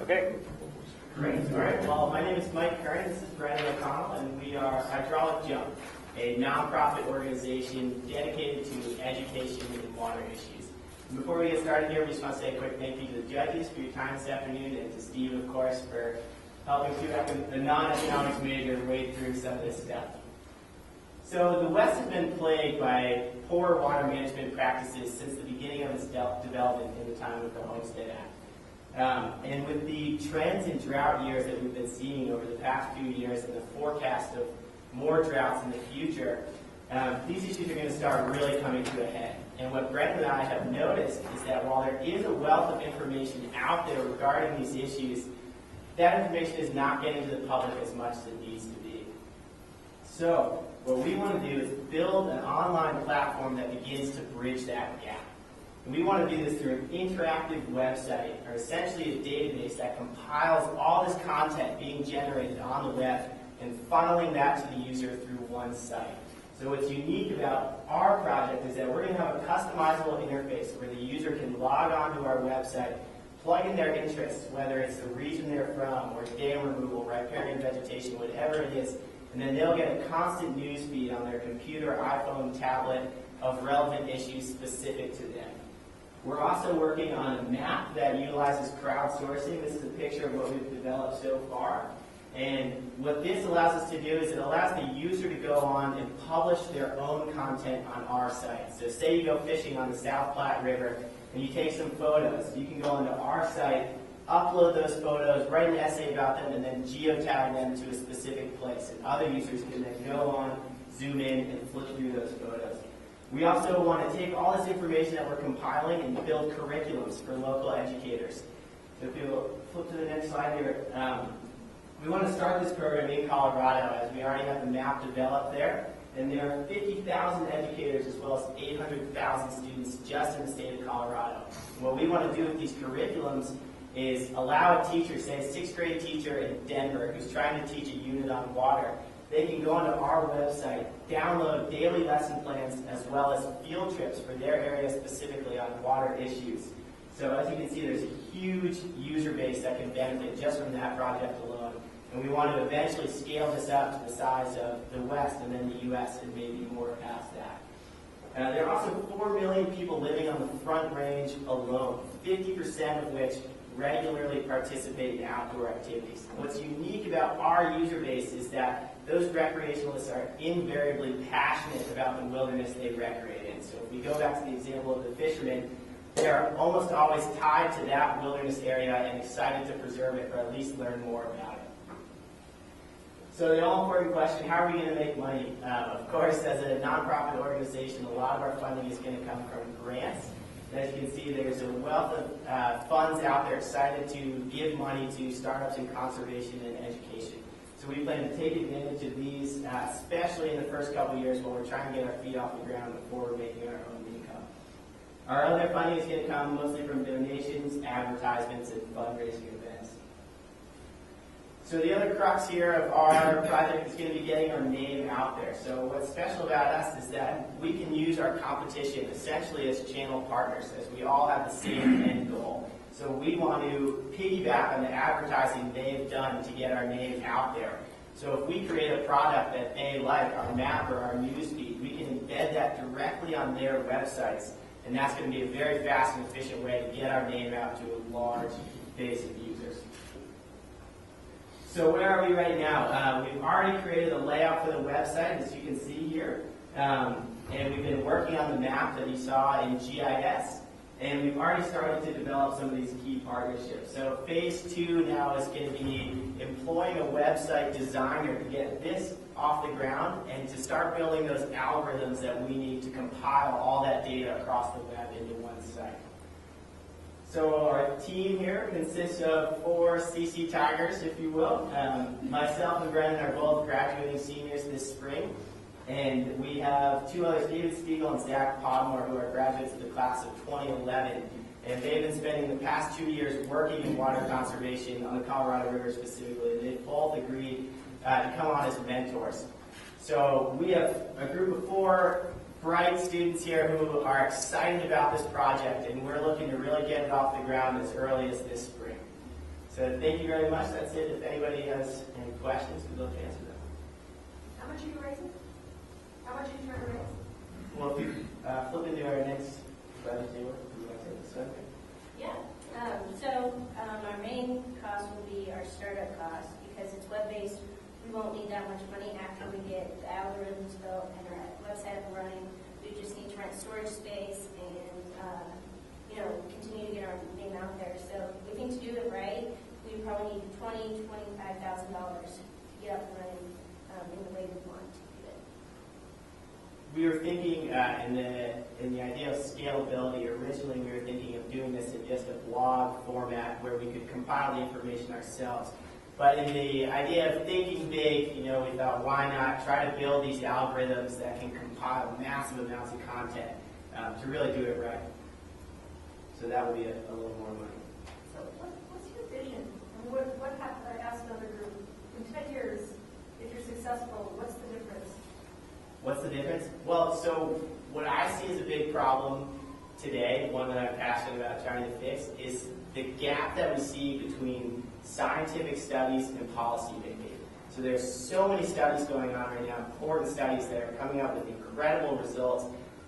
Okay. Great. All right. Well, my name is Mike Curran. This is Brendan O'Connell, and we are Hydraulic Jump, a nonprofit organization dedicated to education in water issues. And before we get started here, we just want to say a quick thank you to the judges for your time this afternoon, and to Steve, of course, for helping the non-economics major wade through some of this stuff. So the West has been plagued by poor water management practices since the beginning of its development in the time of the Homestead Act. And with the trends in drought years that we've been seeing over the past few years and the forecast of more droughts in the future, these issues are going to start really coming to a head. And what Brent and I have noticed is that while there is a wealth of information out there regarding these issues, that information is not getting to the public as much as it needs to be. So what we want to do is build an online platform that begins to bridge that gap. And we want to do this through an interactive website, or essentially a database that compiles all this content being generated on the web and funneling that to the user through one site. So what's unique about our project is that we're going to have a customizable interface where the user can log on to our website, plug in their interests, whether it's the region they're from, or dam removal, riparian vegetation, whatever it is, and then they'll get a constant news feed on their computer, iPhone, tablet of relevant issues specific to them. We're also working on a map that utilizes crowdsourcing. This is a picture of what we've developed so far. And what this allows us to do is it allows the user to go on and publish their own content on our site. So say you go fishing on the South Platte River and you take some photos. You can go onto our site, upload those photos, write an essay about them, and then geotag them to a specific place. And other users can then go on, zoom in, and flip through those photos. We also want to take all this information that we're compiling and build curriculums for local educators. So if you'll flip to the next slide here, we want to start this program in Colorado, as we already have the map developed there. And there are 50,000 educators as well as 800,000 students just in the state of Colorado. And what we want to do with these curriculums is allow a teacher, say a 6th grade teacher in Denver who's trying to teach a unit on water, they can go onto our website, download daily lesson plans as well as field trips for their area specifically on water issues. So as you can see, there's a huge user base that can benefit just from that project alone. And we want to eventually scale this up to the size of the West and then the U.S. and maybe more past that. There are also 4 million people living on the Front Range alone, 50% of which regularly participate in outdoor activities. What's unique about our user base is that those recreationalists are invariably passionate about the wilderness they recreate in. So if we go back to the example of the fishermen, they're almost always tied to that wilderness area and excited to preserve it or at least learn more about it. So the all-important question, how are we going to make money? Of course, as a nonprofit organization, a lot of our funding is going to come from grants. As you can see, there's a wealth of funds out there excited to give money to startups in conservation and education. So we plan to take advantage of these, especially in the first couple of years while we're trying to get our feet off the ground before we're making our own income. Our other funding is going to come mostly from donations, advertisements, and fundraising events. So the other crux here of our project is going to be getting our name out there. So what's special about us is that we can use our competition essentially as channel partners, as we all have the same end goal. So we want to piggyback on the advertising they've done to get our name out there. So if we create a product that they like, our map or our news feed, we can embed that directly on their websites. And that's going to be a very fast and efficient way to get our name out to a large base of users. So where are we right now? We've already created a layout for the website, as you can see here. And we've been working on the map that you saw in GIS. And we've already started to develop some of these key partnerships. So phase 2 now is going to be employing a website designer to get this off the ground and to start building those algorithms that we need to compile all that data across the web into one site. So our team here consists of 4 CC Tigers, if you will. Myself and Brendan are both graduating seniors this spring. And we have 2 others, David Spiegel and Zach Podmore, who are graduates of the class of 2011. And they've been spending the past 2 years working in water conservation on the Colorado River specifically. And they've both agreed to come on as mentors. So we have a group of 4 bright students here who are excited about this project, and we're looking to really get it off the ground as early as this spring. So thank you very much. That's it. If anybody has any questions, we'd love to answer them. How much are you raising? How much are you trying to raise? Well, if you flip into our next project table, would you like to take this one? Yeah. Our main cost will be our startup cost because it's web-based. We won't need that much money after we get the algorithms built and our website up and running. We just need to rent storage space and continue to get our name out there. So we think to do it right, we probably need $20,000 to $25,000 to get up and running in the way we want to do it. We were thinking in the idea of scalability, originally we were thinking of doing this in just a blog format where we could compile the information ourselves. But in the idea of thinking big, we thought, why not try to build these algorithms that can compile massive amounts of content to really do it right. So that would be a little more money. So what's your vision? And what happened? I asked another group. In 10 years, if you're successful, what's the difference? What's the difference? Well, so what I see as a big problem today, one that I'm passionate about trying to fix, is the gap that we see between scientific studies and policy making. So there's so many studies going on right now, important studies that are coming up with incredible results,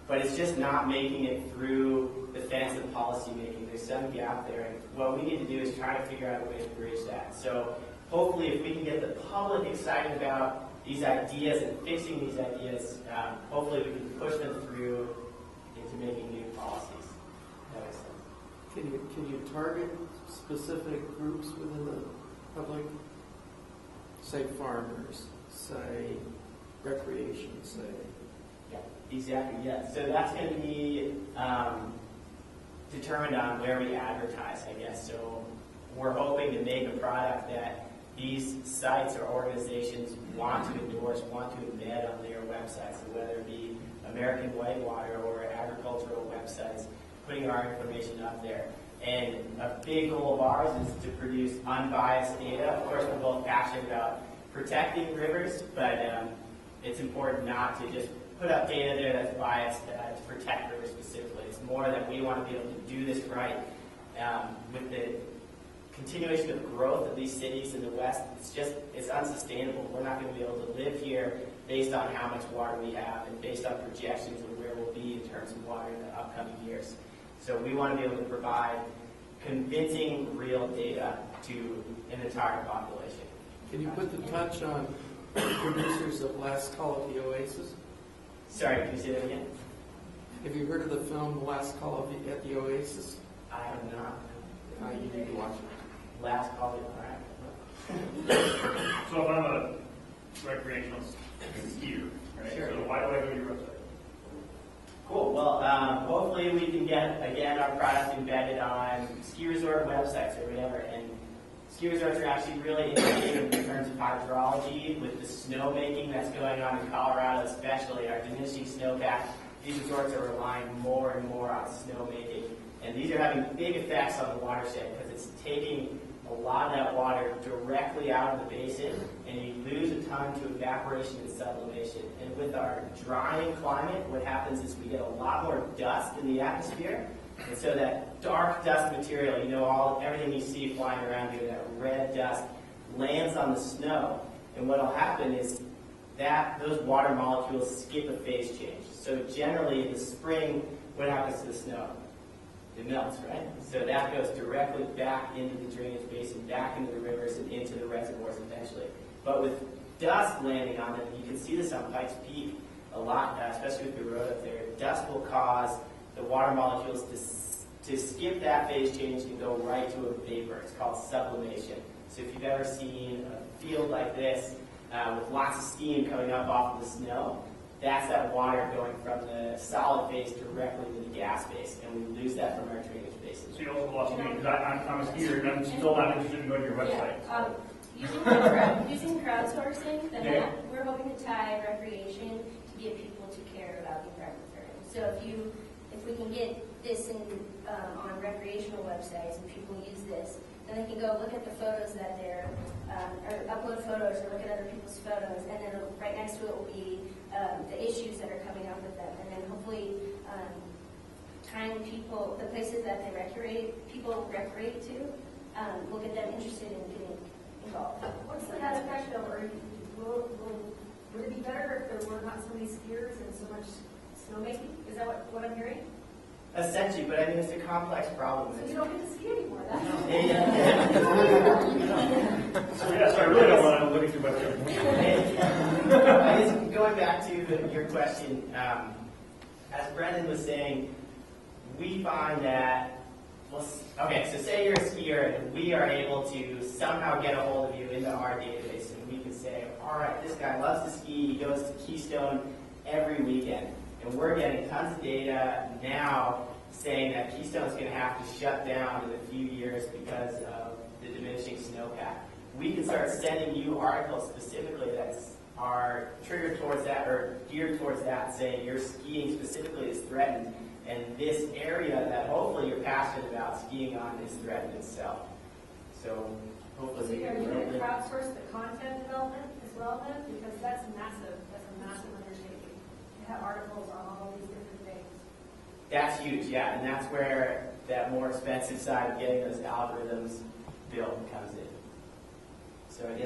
but it's just not making it through the fence of policy making. There's some gap there, and what we need to do is try to figure out a way to bridge that. So hopefully if we can get the public excited about these ideas and fixing these ideas, hopefully we can push them through into making new policies. That makes sense. Can you target specific groups within the public? Say farmers, say recreation, say. Yeah, exactly, yeah. So that's going to be determined on where we advertise, I guess. So we're hoping to make a product that these sites or organizations want to endorse, want to embed on their websites. So whether it be American Whitewater or agricultural websites, putting our information up there. And a big goal of ours is to produce unbiased data. Of course, we're both passionate about protecting rivers, but it's important not to just put up data there that's biased to protect rivers specifically. It's more that we want to be able to do this right. With the continuation of growth of these cities in the West, it's unsustainable. We're not going to be able to live here based on how much water we have and based on projections of where we'll be in terms of water in the upcoming years. So we want to be able to provide convincing, real data to an entire population. Can you put the touch on producers of Last Call at the Oasis? Sorry, can you say that again? Have you heard of the film The Last Call at the Oasis? I have not. You need to watch it. Last call to So if I'm a recreational skier, right? Sure. So why do I go to your website? Cool. Well, hopefully we can get, again, our product embedded on ski resort websites or whatever. And ski resorts are actually really innovative in terms of hydrology with the snowmaking that's going on in Colorado, especially our diminishing snowpack. These resorts are relying more and more on snowmaking. And these are having big effects on the watershed because it's taking a lot of that water directly out of the basin, and you lose a ton to evaporation and sublimation. And with our drying climate, what happens is we get a lot more dust in the atmosphere, and so that dark dust material, everything you see flying around here, that red dust, lands on the snow. And what will happen is that those water molecules skip a phase change. So generally in the spring, what happens to the snow? It melts, right? So that goes directly back into the drainage basin, back into the rivers, and into the reservoirs eventually. But with dust landing on them, you can see this on Pikes Peak a lot, especially with the road up there. Dust will cause the water molecules to skip that phase change and go right to a vapor. It's called sublimation. So if you've ever seen a field like this with lots of steam coming up off of the snow, that's that water going from the solid phase directly to the gas phase, and we lose that from our drainage basin. So you also lost me because I'm a skier and I'm still not interested in going to your website. Yeah. Using crowdsourcing, we're hoping to tie recreation to get people to care about the environment they're in. So if we can get this on recreational websites and people use this, then they can go look at the photos that they're, or upload photos or look at other people's photos, and then right next to it will be the issues that are coming up with them, and then hopefully tying people, the places that people recreate to, will get them interested interested in getting involved. What's the net effect though, or would it be better if there were not so many skiers and so much snowmaking? Is that what I'm hearing? Essentially, but I mean, it's a complex problem. So you don't get to ski anymore, that's. So yes, I really don't want to look too much. I guess going back to your question, as Brendan was saying, we find that, okay, so say you're a skier and we are able to somehow get a hold of you into our database and we can say, all right, this guy loves to ski, he goes to Keystone every weekend. And we're getting tons of data now saying that Keystone's going to have to shut down in a few years because of the diminishing snowpack. We can start sending you articles specifically that are triggered towards that or geared towards that, saying your skiing specifically is threatened, and this area that hopefully you're passionate about skiing on is threatened itself. So hopefully So we are can you going to crowdsource the content development as well then? Because that's massive, that's a massive undertaking. You have articles on all these different things. That's huge, yeah, and that's where that more expensive side of getting those algorithms built comes in. So I guess